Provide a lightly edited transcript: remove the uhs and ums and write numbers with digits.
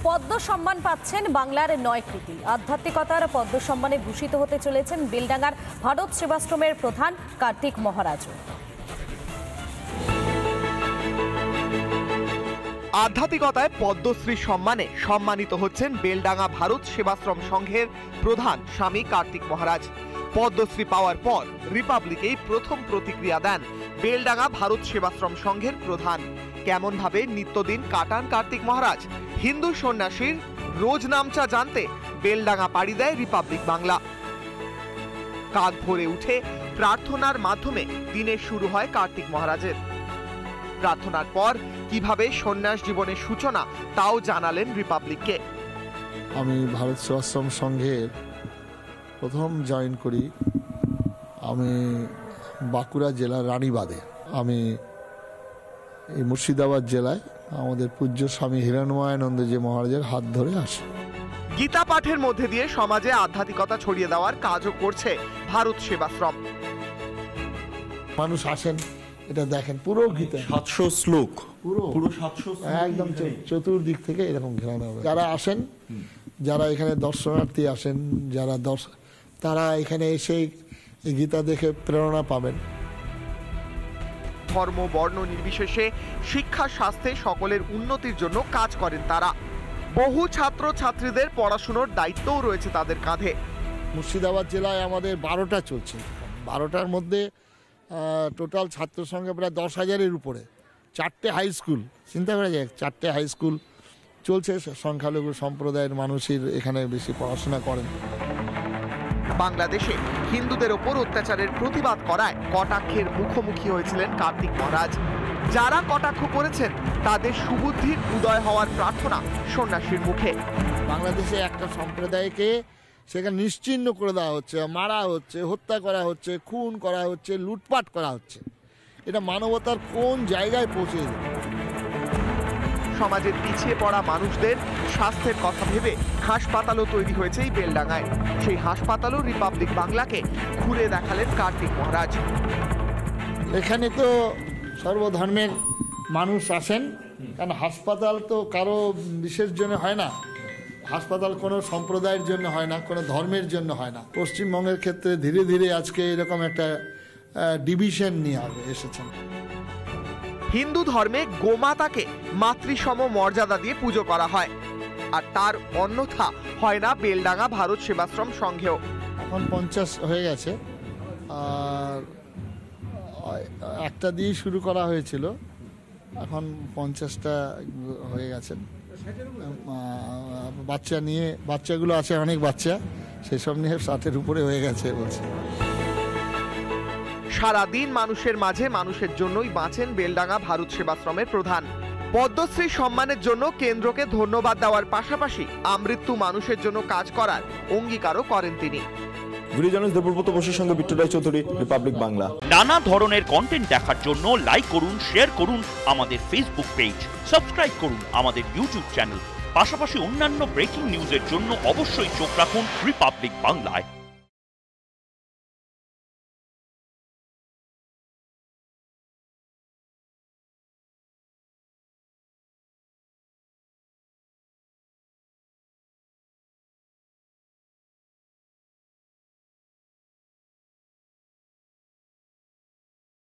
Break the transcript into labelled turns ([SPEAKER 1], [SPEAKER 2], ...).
[SPEAKER 1] পদ্ম সম্মান পাচ্ছেন বাংলার ৯ কৃতী। আধ্যাত্মিকতার পদ্ম সম্মানে ভূষিত হতে চলেছেন বেলডাঙ্গার ভারত সেবাশ্রমের প্রধান কার্তিক মহারাজ।
[SPEAKER 2] আধ্যাত্মিকতায় পদ্মশ্রী সম্মানে সম্মানিত হচ্ছেন বেলডাঙ্গা ভারত সেবাশ্রম সংঘের প্রধান স্বামী কার্তিক মহারাজ। পদ্মশ্রী পাওয়ার পর রিপাবলিকেই প্রথম প্রতিক্রিয়া দেন বেলডাঙ্গা ভারত সেবাশ্রম সংঘের প্রধান। কেমন ভাবে নিত্যদিন কাটান কার্তিক মহারাজ, হিন্দু সন্ন্যাসীর রোজ নামচা জানতে বেলডাঙ্গা পাড়ি দেয় রিপাবলিক বাংলা। কাক ভরে উঠে প্রার্থনার মাধ্যমে দিনের শুরু হয় কার্তিক মহারাজের। প্রার্থনার পর কিভাবে সন্ন্যাস জীবনের সূচনা তাও জানালেন রিপাবলিককে।
[SPEAKER 3] আমি ভারত সেবাশ্রম সংঘের প্রথম জয়েন করি আমি বাঁকুড়া জেলার রানীবাঁধে। আমি এই মুর্শিদাবাদ জেলায় আমাদের পূজ্য স্বামী হিরণময়ানন্দজি মহারাজের হাত ধরে আসি।
[SPEAKER 2] গীতা পাঠের মধ্যে দিয়ে সমাজে আধ্যাত্মিকতা ছড়িয়ে দেওয়ার কাজও করছে ভারত সেবাশ্রম।
[SPEAKER 3] মানুষ আসেন, এটা দেখেন পুরো গীতা
[SPEAKER 4] 700 শ্লোক, পুরো 700
[SPEAKER 3] একদম চতুর্দিক থেকে এরকম ঘেরানো হবে। যারা আসেন, যারা এখানে দর্শনার্থী আসেন, যারা তারা এখানে এসে গীতা দেখে প্রেরণা পাবেন।
[SPEAKER 2] ধর্ম বর্ণ নির্বিশেষে শিক্ষা স্বাস্থ্যে সকলের উন্নতির জন্য কাজ করেন তারা। বহু ছাত্র ছাত্রীদের পড়াশোনার দায়িত্বও রয়েছে তাদের কাঁধে।
[SPEAKER 3] মুর্শিদাবাদ জেলায় আমাদের 12টা চলছে। 12টার মধ্যে টোটাল ছাত্র সংখ্যা প্রায় 10,000-এর উপরে। 4টে হাই স্কুল, চিন্তা করা যায়, 4টে হাই স্কুল চলছে। সংখ্যালঘু সম্প্রদায়ের মানুষের এখানে বেশি পড়াশোনা করেন।
[SPEAKER 2] বাংলাদেশে হিন্দুদের ওপর অত্যাচারের প্রতিবাদ করায় কটাক্ষের মুখোমুখি হয়েছিলেন কার্তিক মহারাজ। যারা কটাক্ষ করেছেন তাদের সুবুদ্ধির উদয় হওয়ার প্রার্থনা সন্ন্যাসীর মুখে।
[SPEAKER 3] বাংলাদেশে একটা সম্প্রদায়কে সেখানে নিশ্চিহ্ন করে দেওয়া হচ্ছে, মারা হচ্ছে, হত্যা করা হচ্ছে, খুন করা হচ্ছে, লুটপাট করা হচ্ছে। এটা মানবতার কোন জায়গায় পৌঁছে দেবে?
[SPEAKER 2] সমাজের পিছিয়ে পড়া মানুষদের স্বাস্থ্যের কথা ভেবে হাসপাতালও তৈরি হয়েছে এই বেলডাঙ্গায়। সেই হাসপাতালও রিপাবলিক বাংলাকে ঘুরে দেখালেন কার্তিক মহারাজ।
[SPEAKER 3] এখানে তো সর্বধর্মের মানুষ আসেন, কারণ হাসপাতাল তো কারো বিশেষ জন্য হয় না। হাসপাতাল কোনো সম্প্রদায়ের জন্য হয় না, কোনো ধর্মের জন্য হয় না। পশ্চিমবঙ্গের ক্ষেত্রে ধীরে ধীরে আজকে এরকম একটা ডিভিশন নিয়ে এসেছেন।
[SPEAKER 2] হিন্দু ধর্মে গোমাতাকে মাতৃসম মর্যাদা দিয়ে পুজো করা হয়, আর তার অন্যথা হয় না বেলডাঙ্গা ভারত সেবাশ্রম সংঘেও।
[SPEAKER 3] এখন 50 হয়ে গেছে, আর একটা দিয়ে শুরু করা হয়েছিল, এখন 50টা হয়ে গেছে। বাচ্চা নিয়ে, বাচ্চাগুলো আছে অনেক বাচ্চা, সেসব নিয়ে 60-এর উপরে হয়ে গেছে বলছে।
[SPEAKER 2] সারাদিন মানুষের মাঝে মানুষের জন্যই বাঁচেন বেলডাঙ্গা ভারত সেবাশ্রমের প্রধান। পদ্মশ্রী সম্মানের জন্য কেন্দ্রকে ধন্যবাদ দেওয়ার পাশাপাশি আমৃত্যু মানুষের জন্য কাজ করার অঙ্গীকারও করেন তিনি।
[SPEAKER 4] ভিডিও জার্নালিস্ট দেবব্রত বসুর সঙ্গে বিট্টু রায় চৌধুরী, রিপাবলিক বাংলা।
[SPEAKER 5] নানা ধরনের কন্টেন্ট দেখার জন্য লাইক করুন, শেয়ার করুন আমাদের ফেসবুক পেজ, সাবস্ক্রাইব করুন আমাদের ইউটিউব চ্যানেল। পাশাপাশি অন্যান্য ব্রেকিং নিউজের জন্য অবশ্যই চোখ রাখুন রিপাবলিক বাংলায়।